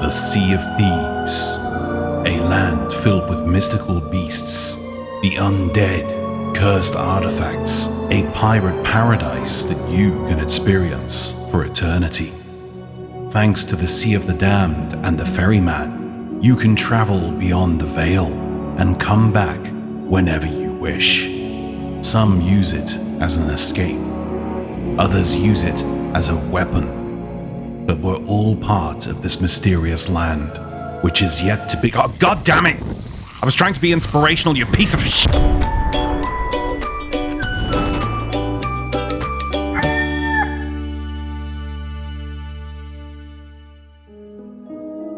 The Sea of Thieves, a land filled with mystical beasts, the undead, cursed artifacts, a pirate paradise that you can experience for eternity. Thanks to the Sea of the Damned and the Ferryman, you can travel beyond the veil and come back whenever you wish. Some use it as an escape, others use it as a weapon. But we're all part of this mysterious land, which is yet to be— Oh, God damn it! I was trying to be inspirational, you piece of shit!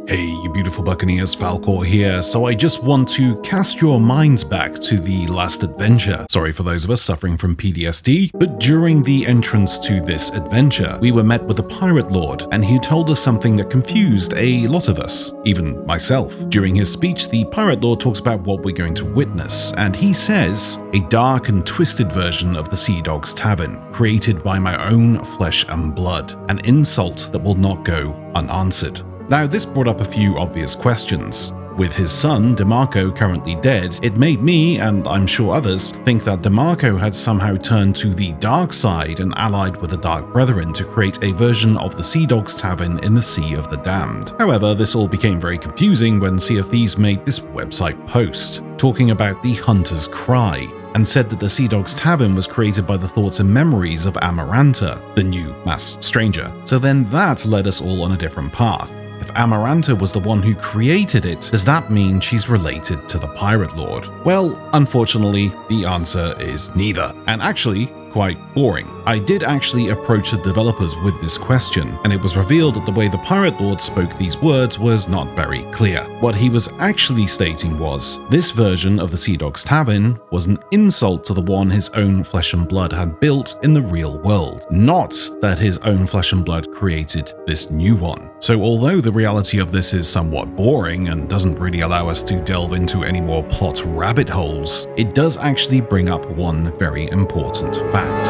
Hey, you beautiful buccaneers, Falcore here. So I just want to cast your minds back to the last adventure. Sorry for those of us suffering from PTSD, but during the entrance to this adventure, we were met with a pirate lord, and he told us something that confused a lot of us, even myself. During his speech, the pirate lord talks about what we're going to witness, and he says, a dark and twisted version of the Sea Dog's Tavern, created by my own flesh and blood, an insult that will not go unanswered. Now, this brought up a few obvious questions. With his son, DeMarco, currently dead, it made me, and I'm sure others, think that DeMarco had somehow turned to the dark side and allied with the Dark Brethren to create a version of the Sea Dog's Tavern in the Sea of the Damned. However, this all became very confusing when Sea of Thieves made this website post, talking about the Hunter's Cry, and said that the Sea Dog's Tavern was created by the thoughts and memories of Amaranta, the new masked stranger. So then that led us all on a different path. If Amaranta was the one who created it, does that mean she's related to the Pirate Lord? Well, unfortunately, the answer is neither, and actually quite boring. I did actually approach the developers with this question, and it was revealed that the way the Pirate Lord spoke these words was not very clear. What he was actually stating was, this version of the Sea Dog's Tavern was an insult to the one his own flesh and blood had built in the real world, not that his own flesh and blood created this new one. So although the reality of this is somewhat boring and doesn't really allow us to delve into any more plot rabbit holes, it does actually bring up one very important fact.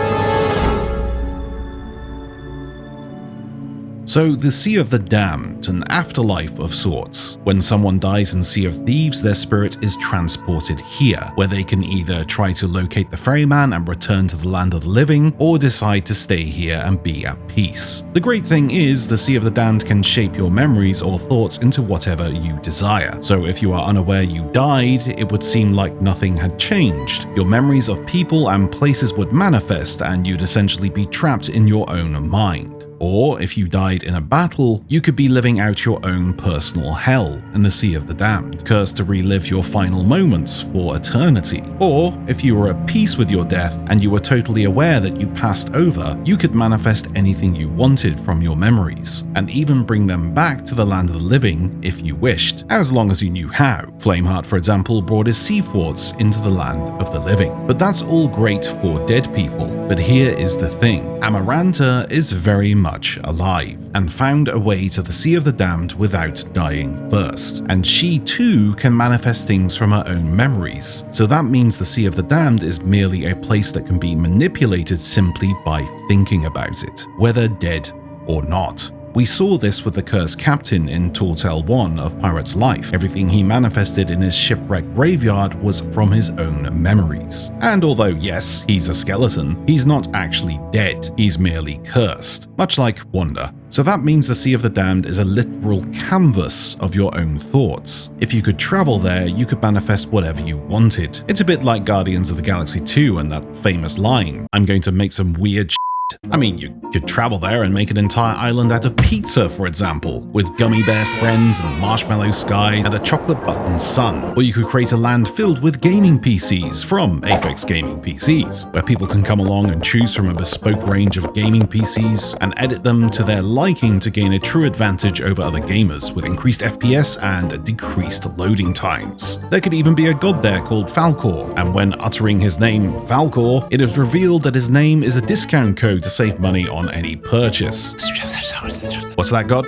So the Sea of the Damned, an afterlife of sorts. When someone dies in Sea of Thieves, their spirit is transported here, where they can either try to locate the ferryman and return to the land of the living, or decide to stay here and be at peace. The great thing is, the Sea of the Damned can shape your memories or thoughts into whatever you desire. So if you are unaware you died, it would seem like nothing had changed. Your memories of people and places would manifest, and you'd essentially be trapped in your own mind. Or, if you died in a battle, you could be living out your own personal hell in the Sea of the Damned, cursed to relive your final moments for eternity. Or, if you were at peace with your death and you were totally aware that you passed over, you could manifest anything you wanted from your memories, and even bring them back to the land of the living if you wished, as long as you knew how. Flameheart, for example, brought his sea forts into the land of the living. But that's all great for dead people, but here is the thing. Amaranta is very much alive, and found a way to the Sea of the Damned without dying first. And she too can manifest things from her own memories. So that means the Sea of the Damned is merely a place that can be manipulated simply by thinking about it, whether dead or not. We saw this with the cursed captain in Tall Tale 1 of Pirate's life. Everything he manifested in his shipwreck graveyard was from his own memories. And although yes, he's a skeleton, he's not actually dead, he's merely cursed, much like Wanda. So that means the Sea of the Damned is a literal canvas of your own thoughts. If you could travel there, you could manifest whatever you wanted. It's a bit like Guardians of the Galaxy 2 and that famous line, "I'm going to make some weird I mean, you could travel there and make an entire island out of pizza, for example, with gummy bear friends and marshmallow skies and a chocolate button sun. Or you could create a land filled with gaming PCs from Apex Gaming PCs, where people can come along and choose from a bespoke range of gaming PCs and edit them to their liking to gain a true advantage over other gamers with increased FPS and decreased loading times. There could even be a god there called Falcore, and when uttering his name, Falcore, it is revealed that his name is a discount code to save money on any purchase. What's that, God?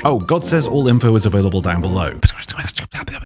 Oh, God says all info is available down below.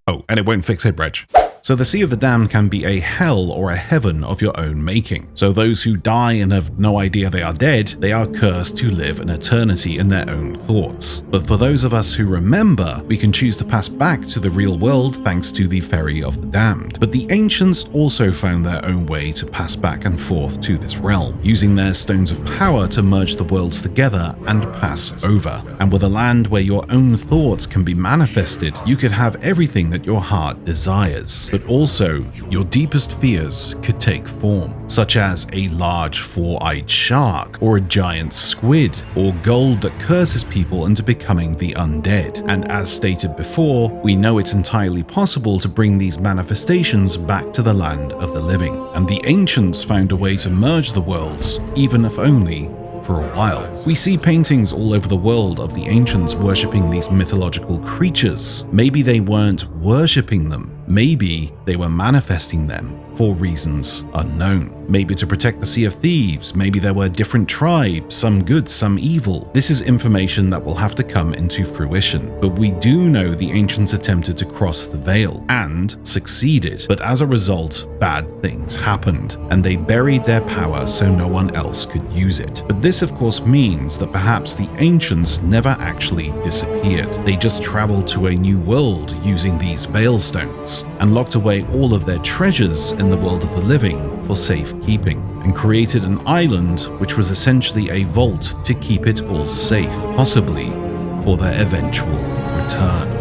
Oh, and it won't fix it, Reg. So So the Sea of the Damned can be a hell or a heaven of your own making. So those who die and have no idea they are dead, they are cursed to live an eternity in their own thoughts. But for those of us who remember, we can choose to pass back to the real world thanks to the Ferry of the Damned. But the ancients also found their own way to pass back and forth to this realm, using their stones of power to merge the worlds together and pass over. And with a land where your own thoughts can be manifested, you could have everything that your heart desires. But also, your deepest fears could take form, such as a large four-eyed shark, or a giant squid, or gold that curses people into becoming the undead. And as stated before, we know it's entirely possible to bring these manifestations back to the land of the living. And the ancients found a way to merge the worlds, even if only for a while. We see paintings all over the world of the ancients worshipping these mythological creatures. Maybe they weren't worshipping them. Maybe they were manifesting them for reasons unknown. Maybe to protect the Sea of Thieves, maybe there were different tribes, some good, some evil. This is information that will have to come into fruition. But we do know the ancients attempted to cross the veil and succeeded. But as a result, bad things happened, and they buried their power so no one else could use it. But this of course means that perhaps the ancients never actually disappeared. They just traveled to a new world using these veil stones and locked away all of their treasures in the world of the living for safekeeping, and created an island which was essentially a vault to keep it all safe, possibly for their eventual return.